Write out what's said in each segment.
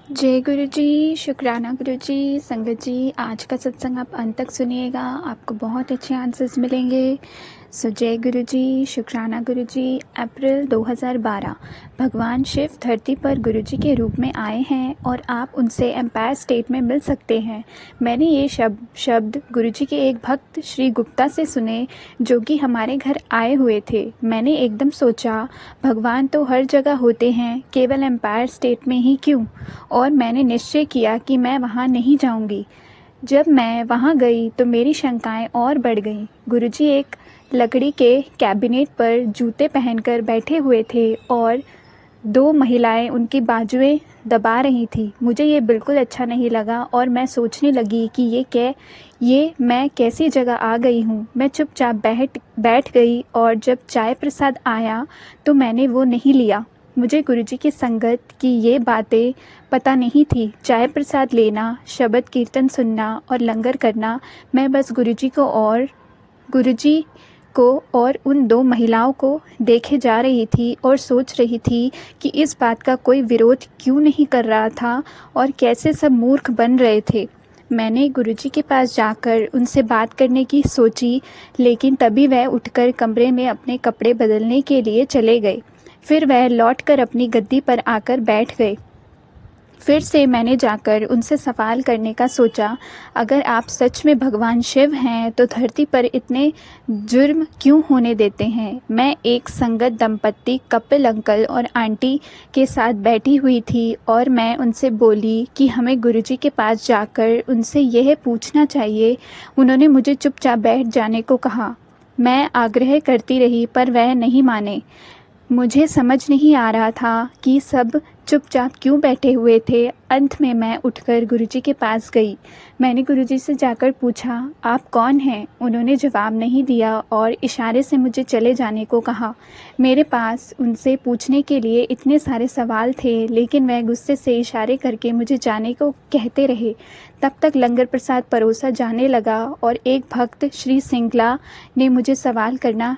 जय गुरु जी, शुक्राना गुरु जी, संगत जी। आज का सत्संग आप अंत तक सुनिएगा, आपको बहुत अच्छे आंसर्स मिलेंगे। जय गुरु जी, शुक्राना गुरु जी। अप्रैल 2012 भगवान शिव धरती पर गुरु जी के रूप में आए हैं और आप उनसे एम्पायर स्टेट में मिल सकते हैं। मैंने ये शब्द गुरु जी के एक भक्त श्री गुप्ता से सुने जो कि हमारे घर आए हुए थे। मैंने एकदम सोचा, भगवान तो हर जगह होते हैं, केवल एम्पायर स्टेट में ही क्यों? और मैंने निश्चय किया कि मैं वहाँ नहीं जाऊँगी। जब मैं वहाँ गई तो मेरी शंकाएं और बढ़ गईं। गुरुजी एक लकड़ी के कैबिनेट पर जूते पहनकर बैठे हुए थे और दो महिलाएं उनकी बाजुएं दबा रही थी। मुझे ये बिल्कुल अच्छा नहीं लगा और मैं सोचने लगी कि ये मैं कैसी जगह आ गई हूँ। मैं चुपचाप बैठ गई और जब चाय प्रसाद आया तो मैंने वो नहीं लिया। मुझे गुरुजी की संगत की ये बातें पता नहीं थी। चाय प्रसाद लेना, शब्द कीर्तन सुनना और लंगर करना। मैं बस गुरुजी को और उन दो महिलाओं को देखे जा रही थी और सोच रही थी कि इस बात का कोई विरोध क्यों नहीं कर रहा था और कैसे सब मूर्ख बन रहे थे। मैंने गुरुजी के पास जाकर उनसे बात करने की सोची, लेकिन तभी वह उठकर कमरे में अपने कपड़े बदलने के लिए चले गए। फिर वह लौटकर अपनी गद्दी पर आकर बैठ गए। फिर से मैंने जाकर उनसे सवाल करने का सोचा, अगर आप सच में भगवान शिव हैं तो धरती पर इतने जुर्म क्यों होने देते हैं? मैं एक संगत दंपत्ति कपिल अंकल और आंटी के साथ बैठी हुई थी और मैं उनसे बोली कि हमें गुरुजी के पास जाकर उनसे यह पूछना चाहिए। उन्होंने मुझे चुपचाप बैठ जाने को कहा। मैं आग्रह करती रही पर वह नहीं माने। मुझे समझ नहीं आ रहा था कि सब चुपचाप क्यों बैठे हुए थे। अंत में मैं उठकर गुरुजी के पास गई। मैंने गुरुजी से जाकर पूछा, आप कौन हैं? उन्होंने जवाब नहीं दिया और इशारे से मुझे चले जाने को कहा। मेरे पास उनसे पूछने के लिए इतने सारे सवाल थे, लेकिन वह गुस्से से इशारे करके मुझे जाने को कहते रहे। तब तक लंगर प्रसाद परोसा जाने लगा और एक भक्त श्री सिंगला ने मुझे सवाल करना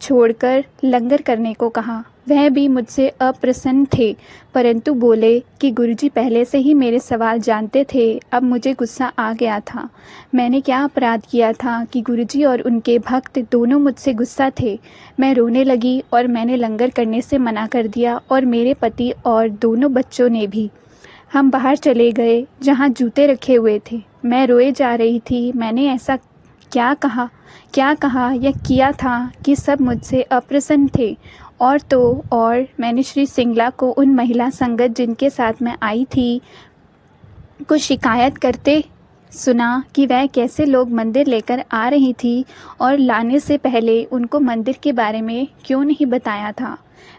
छोड़कर लंगर करने को कहा। वह भी मुझसे अप्रसन्न थे, परंतु बोले कि गुरुजी पहले से ही मेरे सवाल जानते थे। अब मुझे गुस्सा आ गया था। मैंने क्या अपराध किया था कि गुरुजी और उनके भक्त दोनों मुझसे गुस्सा थे? मैं रोने लगी और मैंने लंगर करने से मना कर दिया और मेरे पति और दोनों बच्चों ने भी। हम बाहर चले गए जहाँ जूते रखे हुए थे। मैं रोए जा रही थी। मैंने ऐसा क्या कहा या किया था कि सब मुझसे अप्रसन्न थे? और मैंने श्री सिंगला को उन महिला संगत जिनके साथ मैं आई थी को शिकायत करते सुना कि वह कैसे लोग मंदिर लेकर आ रही थी और लाने से पहले उनको मंदिर के बारे में क्यों नहीं बताया था।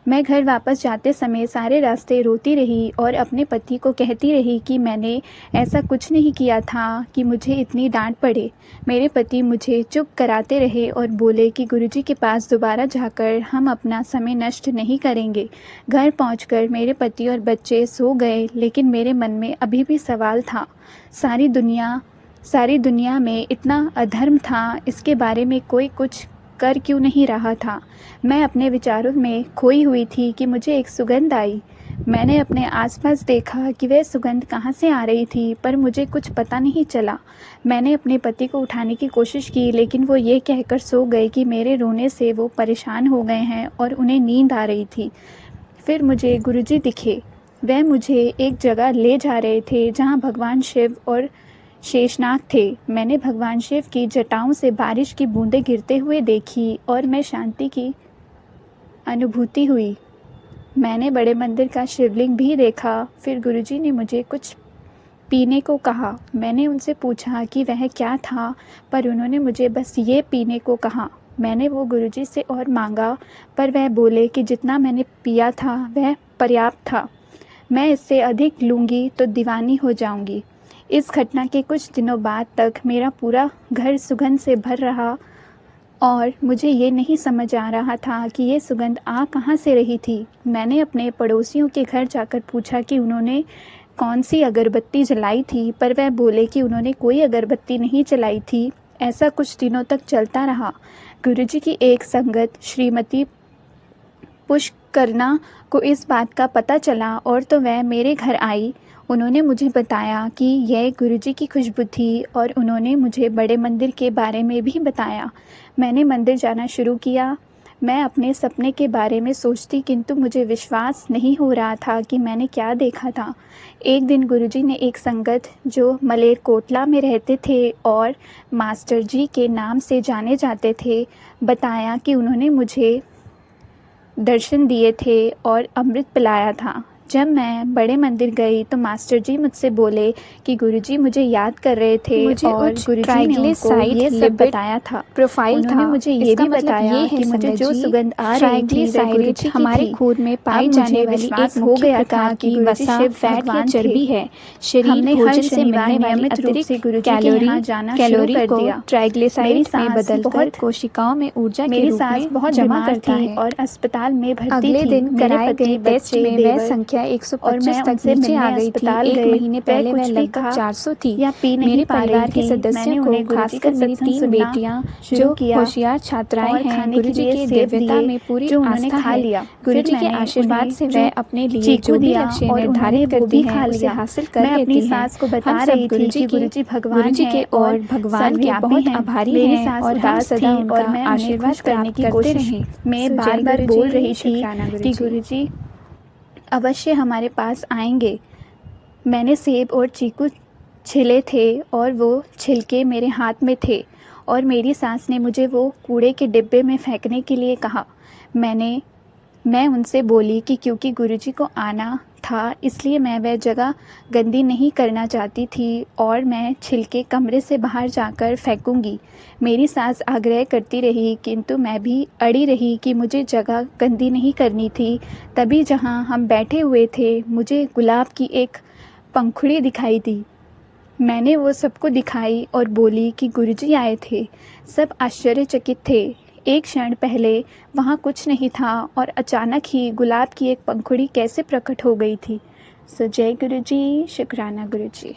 मैं घर वापस जाते समय सारे रास्ते रोती रही और अपने पति को कहती रही कि मैंने ऐसा कुछ नहीं किया था कि मुझे इतनी डांट पड़े। मेरे पति मुझे चुप कराते रहे और बोले कि गुरुजी के पास दोबारा जाकर हम अपना समय नष्ट नहीं करेंगे। घर पहुंचकर मेरे पति और बच्चे सो गए, लेकिन मेरे मन में अभी भी सवाल था। सारी दुनिया में इतना अधर्म था, इसके बारे में कोई कुछ कर क्यों नहीं रहा था? मैं अपने विचारों में खोई हुई थी कि मुझे एक सुगंध आई। मैंने अपने आसपास देखा कि वह सुगंध कहाँ से आ रही थी, पर मुझे कुछ पता नहीं चला। मैंने अपने पति को उठाने की कोशिश की, लेकिन वो ये कहकर सो गए कि मेरे रोने से वो परेशान हो गए हैं और उन्हें नींद आ रही थी। फिर मुझे गुरुजी दिखे। वह मुझे एक जगह ले जा रहे थे जहाँ भगवान शिव और शेषनाग थे। मैंने भगवान शिव की जटाओं से बारिश की बूंदें गिरते हुए देखी और मैं शांति की अनुभूति हुई। मैंने बड़े मंदिर का शिवलिंग भी देखा। फिर गुरुजी ने मुझे कुछ पीने को कहा। मैंने उनसे पूछा कि वह क्या था, पर उन्होंने मुझे बस ये पीने को कहा। मैंने वो गुरुजी से और मांगा, पर वह बोले कि जितना मैंने पिया था वह पर्याप्त था। मैं इससे अधिक लूँगी तो दीवानी हो जाऊँगी। इस घटना के कुछ दिनों बाद तक मेरा पूरा घर सुगंध से भर रहा और मुझे ये नहीं समझ आ रहा था कि ये सुगंध आ कहाँ से रही थी। मैंने अपने पड़ोसियों के घर जाकर पूछा कि उन्होंने कौन सी अगरबत्ती जलाई थी, पर वह बोले कि उन्होंने कोई अगरबत्ती नहीं जलाई थी। ऐसा कुछ दिनों तक चलता रहा। गुरुजी की एक संगत श्रीमती करना को इस बात का पता चला और तो वह मेरे घर आई। उन्होंने मुझे बताया कि यह गुरुजी की खुशबू थी और उन्होंने मुझे बड़े मंदिर के बारे में भी बताया। मैंने मंदिर जाना शुरू किया। मैं अपने सपने के बारे में सोचती, किंतु मुझे विश्वास नहीं हो रहा था कि मैंने क्या देखा था। एक दिन गुरुजी ने एक संगत जो मलेरकोटला में रहते थे और मास्टर जी के नाम से जाने जाते थे, बताया कि उन्होंने मुझे दर्शन दिए थे और अमृत पिलाया था। जब मैं बड़े मंदिर गई तो मास्टर जी मुझसे बोले कि गुरुजी मुझे याद कर रहे थे और गुरुजी ने उनको ये सब बताया था। प्रोफाइल उन्होंने था। मुझे ये भी बताया कि मुझे जो सुगंध आ रही थी वह गुरुजी की हमारे थी। खून में पाई अब जाने मुझे वाली विश्वास एक हो मुख्य गया था प्रकार कि की गुरुजी वसा, शिव फैट या भगवान चर्बी थे। है। शरीर हमने हर भोजन से शनिवार मिलने वाली नियमित रूप से गुरुजी के यहाँ जाना शुरू कैलोरी कर को दिया। मेरी ट्राइग्लिसराइड में सास बदलकर बहुत कोशिकाओं में ऊर्जा के मेरी रूप सास में बहुत जमा बीमार करता थी है। और अस्पताल में भर्ती अगले थी। दिन मेरे कराए पति, गए टेस्ट बच्चे, में वह देवर संख्या और 125 मैं तक उनसे नीचे आ मिलने गई थी। अस्पताल एक गए। महीने वह पहले वह कुछ भी लगभग खा 400 थी। या पी नहीं मेरे पा रही परिवार के थी। मैंने सदस्यों को, उन्हें गुरुजी का खासकर मेरी सत्संग 3 सुनना बेटियां शुरू जो किया होशियार छात्राएं और हैं, खाने के गुरुजी लिए की सेब दिव्यता दिए में पूरी जो उन्होंने आस्था खा है। लिया। गुरुजी फिर के मैंने आशीर्वाद उन्हें से जो वह अपने लिए चीकू जो भी दिया लक्ष्य और उन्होंने निर्धारित वो करती भी खा हैं उसे लिया। हासिल कर मैं अपनी लेती हैं। सास को बता हम सब रही थी कि गुरुजी भगवान गुरुजी के हैं और और भगवान के सर्वव्यापी बहुत हैं। आभारी मेरी हैं सास और हम उदास सदा थी और उनका मैं उन्हें आशीर्वाद खुश करने प्राप्त की करते कोशिश रहें। में जय बार-बार गुरुजी, बोल रही थी शुक्राना कि गुरुजी। गुरुजी अवश्य हमारे पास आएंगे। मैंने सेब और चीकू छिले थे और वो छिलके मेरे हाथ में थे और मेरी सास ने मुझे वो कूड़े के डिब्बे में फेंकने के लिए कहा। मैं उनसे बोली कि क्योंकि गुरुजी को आना था इसलिए मैं वह जगह गंदी नहीं करना चाहती थी और मैं छिलके कमरे से बाहर जाकर फेंकूंगी। मेरी सास आग्रह करती रही, किंतु मैं भी अड़ी रही कि मुझे जगह गंदी नहीं करनी थी। तभी जहाँ हम बैठे हुए थे मुझे गुलाब की एक पंखुड़ी दिखाई दी। मैंने वो सबको दिखाई और बोली कि गुरुजी आए थे। सब आश्चर्यचकित थे। एक क्षण पहले वहाँ कुछ नहीं था और अचानक ही गुलाब की एक पंखुड़ी कैसे प्रकट हो गई थी। सो जय गुरुजी, शुक्राना गुरुजी।